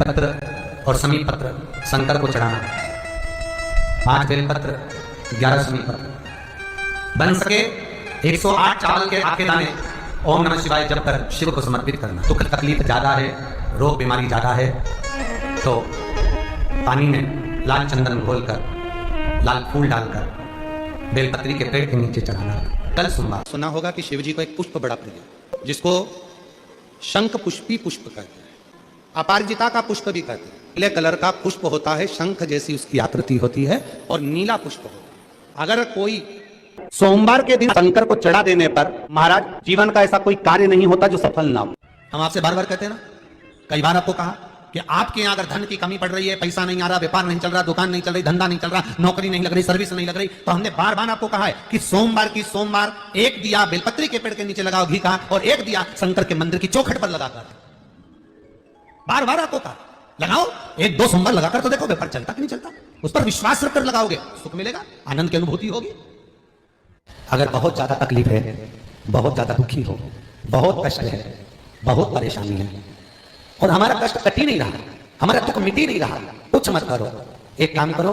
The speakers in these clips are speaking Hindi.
पत्र और समीप पत्र शंकर को चढ़ाना, 5 बेलपत्र 11 समीप पत्र, बन सके 108 चावल के आखे दाने ओम नमः शिवाय जप कर शिव को समर्पित करना। दुख तकलीफ ज्यादा है, रोग बीमारी ज्यादा है तो पानी में लाल चंदन घोलकर लाल फूल डालकर बेलपत्री के पेड़ के नीचे चढ़ाना। कल सोमवार सुना होगा कि शिव जी को एक पुष्प बड़ा प्रिय है जिसको शंख पुष्पी पुष्प कहते हैं, अपराजिता का पुष्प भी कहते हैं। नीले कलर का पुष्प होता है, शंख जैसी उसकी आकृति होती है और नीला पुष्प होता है। अगर कोई सोमवार के दिन शंकर को चढ़ा देने पर महाराज जीवन का ऐसा कोई कार्य नहीं होता जो सफल ना हो। हम आपसे बार बार कहते हैं ना, कई बार आपको कहा कि आपके यहां अगर धन की कमी पड़ रही है, पैसा नहीं आ रहा, व्यापार नहीं चल रहा, दुकान नहीं चल रही, धंधा नहीं चल रहा, नौकरी नहीं लग रही, सर्विस नहीं लग रही, तो हमने बार बार आपको कहा है कि सोमवार एक दिया बेलपत्री के पेड़ के नीचे लगाओ घी का, और एक दिया शंकर के मंदिर की चौखट पर लगाकर। बार बार आपको कहा लगाओ, 1-2 सोमवार लगाकर तो देखो व्यापार चलता कि नहीं चलता। उस पर विश्वास रखकर लगाओगे, सुख मिलेगा, आनंद की अनुभूति होगी। अगर बहुत ज्यादा तकलीफ है, बहुत ज्यादा दुखी हो, बहुत कष्ट है, बहुत परेशानी है और हमारा कष्ट कट ही नहीं रहा, हमारा दुख मिट ही नहीं रहा, कुछ मत करो, एक काम करो,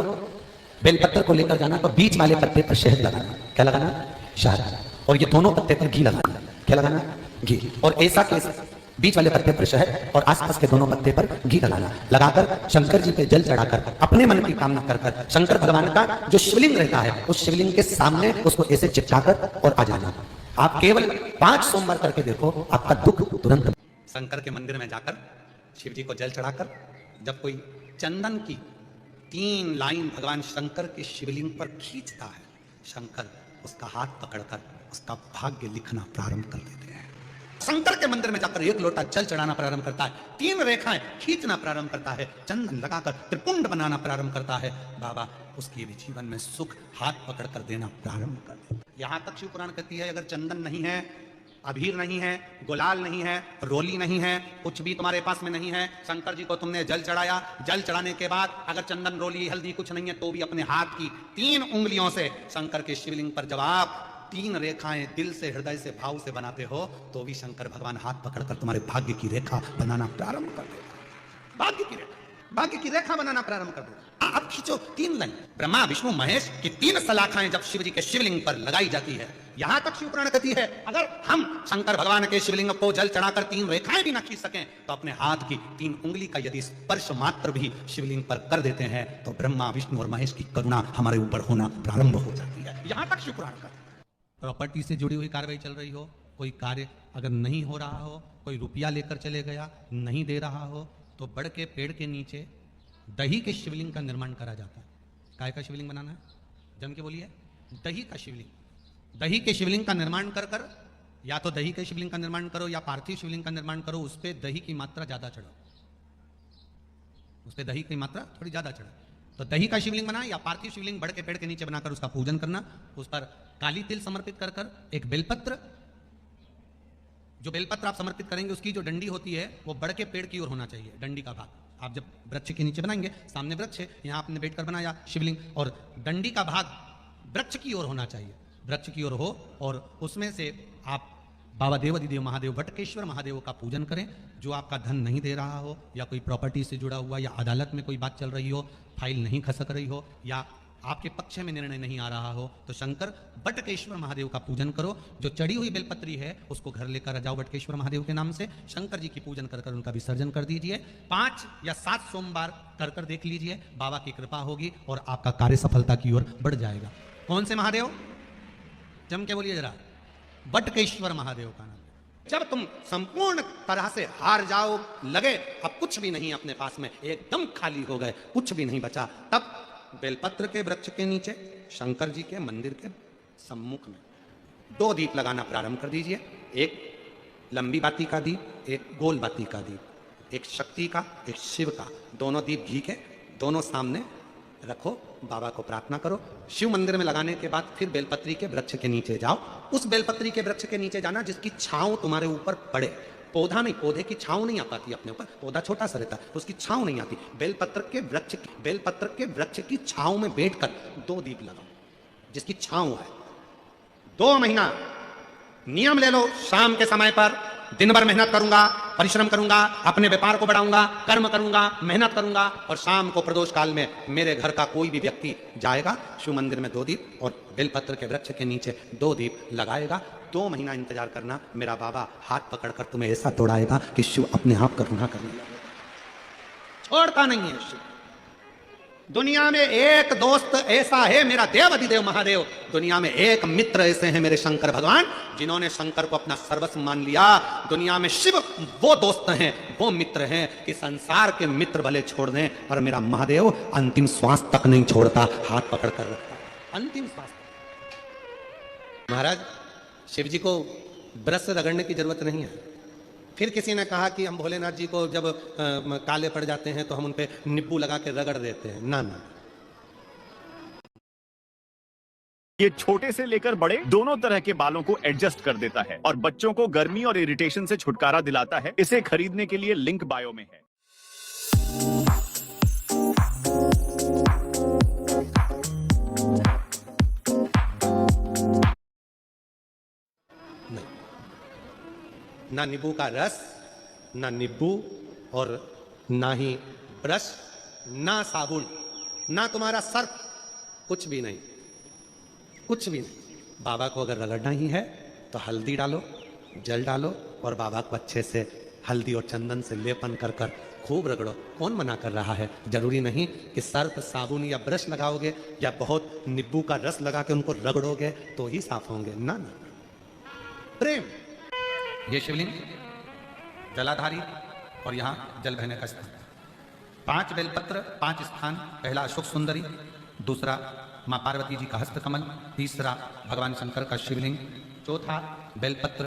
बेलपत्र को लेकर जाना तो बीच वाले पत्ते पर शहद लगाना। क्या लगाना? शहद। और ये दोनों पत्ते पर घी लगाना। क्या लगाना? घी। और ऐसा कैसे? बीच वाले पत्ते पर शहद और आसपास के दोनों पत्ते पर घी लगाना। लगाकर शंकर जी पे जल चढ़ाकर अपने मन की कामना कर शंकर भगवान का जो शिवलिंग रहता है उस शिवलिंग के सामने उसको ऐसे चिपकाकर और आ जाना। आप केवल 5 सोमवार करके देखो, आपका दुख तुरंत। शंकर के मंदिर में जाकर शिव जी को जल चढ़ाकर जब कोई चंदन की 3 लाइन भगवान शंकर के शिवलिंग पर खींचता है, शंकर उसका हाथ पकड़कर उसका भाग्य लिखना प्रारंभ कर देते हैं। शंकर के मंदिर में जाकर 1 लोटा जल चढ़ाना प्रारंभ करता है, 3 रेखाएं खींचना प्रारंभ करता है, चंदन लगाकर त्रिपुंड बनाना प्रारंभ करता है, बाबा उसके भी जीवन में सुख हाथ पकड़कर देना प्रारंभ कर देता है। यहां तक शिव पुराण कहती है, अगर चंदन नहीं है, अबीर नहीं है, गुलाल नहीं है, रोली नहीं है, कुछ भी तुम्हारे पास में नहीं है, शंकर जी को तुमने जल चढ़ाया, जल चढ़ाने के बाद अगर चंदन रोली हल्दी कुछ नहीं है तो भी अपने हाथ की 3 उंगलियों से शंकर के शिवलिंग पर जब आप 3 रेखाएं दिल से हृदय से भाव से बनाते हो तो भी शंकर भगवान हाथ पकड़कर तुम्हारे भाग्य की रेखा बनाना प्रारंभ कर देगा। भाग्य की रेखा बनाना प्रारंभ कर देगा। अब खींचो 3 लाइन, ब्रह्मा विष्णु महेश की 3 सलाखाएं जब शिव जी के शिवलिंग पर लगाई जाती है, यहां तक शिव पुराण कहती है अगर हम शंकर भगवान के शिवलिंग को जल चढ़ाकर 3 रेखाएं भी ना खींच सकें तो अपने हाथ की 3 उंगली का यदि स्पर्श मात्र भी शिवलिंग पर कर देते हैं तो ब्रह्मा विष्णु और महेश की करुणा हमारे ऊपर होना प्रारंभ हो जाती है। यहां तक शिव पुराण का। प्रॉपर्टी से जुड़ी हुई कार्रवाई चल रही हो, कोई कार्य अगर नहीं हो रहा हो, कोई रुपया लेकर चले गया नहीं दे रहा हो, तो बड़ के पेड़ के नीचे दही के शिवलिंग का निर्माण करा जाता है। काय का शिवलिंग बनाना है? जम के बोलिए, दही का शिवलिंग। दही के शिवलिंग का निर्माण कर या तो दही के शिवलिंग का निर्माण करो या पार्थिव शिवलिंग का निर्माण करो, उस पर दही की मात्रा ज्यादा चढ़ो, उस पर दही की मात्रा थोड़ी ज्यादा चढ़ो। तो दही का शिवलिंग बना या पार्थिव शिवलिंग बड़ के पेड़ के नीचे बनाकर उसका पूजन करना, उस पर काली तिल समर्पित कर एक बेलपत्र, जो बेलपत्र आप समर्पित करेंगे उसकी जो डंडी होती है वो बड़ के पेड़ की ओर होना चाहिए। डंडी का भाग आप जब वृक्ष के नीचे बनाएंगे, सामने वृक्ष है, यहाँ आपने बैठकर बनाया शिवलिंग, और डंडी का भाग वृक्ष की ओर होना चाहिए, वृक्ष की ओर हो, और उसमें से आप बाबा देवाधिदेव महादेव बटकेश्वर महादेव का पूजन करें। जो आपका धन नहीं दे रहा हो या कोई प्रॉपर्टी से जुड़ा हुआ या अदालत में कोई बात चल रही हो, फाइल नहीं खसक रही हो या आपके पक्ष में निर्णय नहीं आ रहा हो, तो शंकर बटकेश्वर महादेव का पूजन करो। जो चढ़ी हुई बेलपत्री है उसको घर लेकर जाओ बटकेश्वर महादेव के नाम से, शंकर जी की पूजन कर उनका विसर्जन कर दीजिए। 5 या 7 सोमवार कर देख लीजिए, बाबा की कृपा होगी और आपका कार्य सफलता की ओर बढ़ जाएगा। कौन से महादेव? जम के बोलिए जरा, बटकेश्वर महादेव का नाम। जब तुम संपूर्ण तरह से हार जाओ, लगे अब कुछ भी नहीं अपने पास में, एकदम खाली हो गए, कुछ भी नहीं बचा, तब बेलपत्र के वृक्ष के नीचे शंकर जी के मंदिर के सम्मुख में 2 दीप लगाना प्रारंभ कर दीजिए। एक लंबी बाती का दीप, एक गोल बाती का दीप, एक शक्ति का, एक शिव का, दोनों दीप घी के दोनों सामने रखो, बाबा को प्रार्थना करो। शिव मंदिर में लगाने के बाद फिर बेलपत्री के वृक्ष के नीचे जाओ। उस बेलपत्री के वृक्ष के नीचे जाना जिसकी छांव तुम्हारे ऊपर पड़े। पौधा नहीं, पौधे की छांव नहीं आ पाती अपने ऊपर, पौधा छोटा सा रहता है तो उसकी छांव नहीं आती। बेलपत्र के वृक्ष की छांव में बैठकर 2 दीप लगाओ जिसकी छांव है। 2 महीना नियम ले लो, शाम के समय पर दिन भर मेहनत करूंगा, परिश्रम करूंगा, अपने व्यापार को बढ़ाऊंगा, कर्म करूंगा, मेहनत करूंगा, और शाम को प्रदोष काल में मेरे घर का कोई भी व्यक्ति जाएगा, शिव मंदिर में 2 दीप और बेलपत्र के वृक्ष के नीचे 2 दीप लगाएगा। 2 महीना इंतजार करना, मेरा बाबा हाथ पकड़कर तुम्हें ऐसा तोड़ाएगा कि शिव अपने आप करुणा करने लगेगा। छोड़ता नहीं है शिव। दुनिया में एक दोस्त ऐसा है मेरा देव अधिदेव महादेव, दुनिया में एक मित्र ऐसे हैं मेरे शंकर भगवान जिन्होंने शंकर को अपना सर्वस्व मान लिया। दुनिया में शिव वो दोस्त हैं, वो मित्र हैं कि संसार के मित्र भले छोड़ दें और मेरा महादेव अंतिम श्वास तक नहीं छोड़ता, हाथ पकड़ कर रखता, अंतिम श्वास। महाराज शिव जी को ब्रश से रगड़ने की जरूरत नहीं है। फिर किसी ने कहा कि हम भोलेनाथ जी को जब काले पड़ जाते हैं तो हम उन पे नींबू लगा के रगड़ देते हैं। ना ना, ये छोटे से लेकर बड़े दोनों तरह के बालों को एडजस्ट कर देता है और बच्चों को गर्मी और इरिटेशन से छुटकारा दिलाता है। इसे खरीदने के लिए लिंक बायो में है। ना नींबू का रस, ना नींबू, और ना ही ब्रश, ना साबुन, ना तुम्हारा सर्फ, कुछ भी नहीं, कुछ भी नहीं। बाबा को अगर रगड़ना ही है तो हल्दी डालो, जल डालो और बाबा को अच्छे से हल्दी और चंदन से लेपन कर कर खूब रगड़ो। कौन मना कर रहा है? जरूरी नहीं कि सर्फ, साबुन या ब्रश लगाओगे या बहुत नींबू का रस लगा के उनको रगड़ोगे तो ही साफ होंगे। ना ना, प्रेम। ये शिवलिंग जलाधारी और यहाँ जल बहने का स्थान। 5 बेलपत्र, 5 स्थान। पहला अशोक सुंदरी, दूसरा माँ पार्वती जी का हस्तकमल, तीसरा भगवान शंकर का शिवलिंग, चौथा बेलपत्र।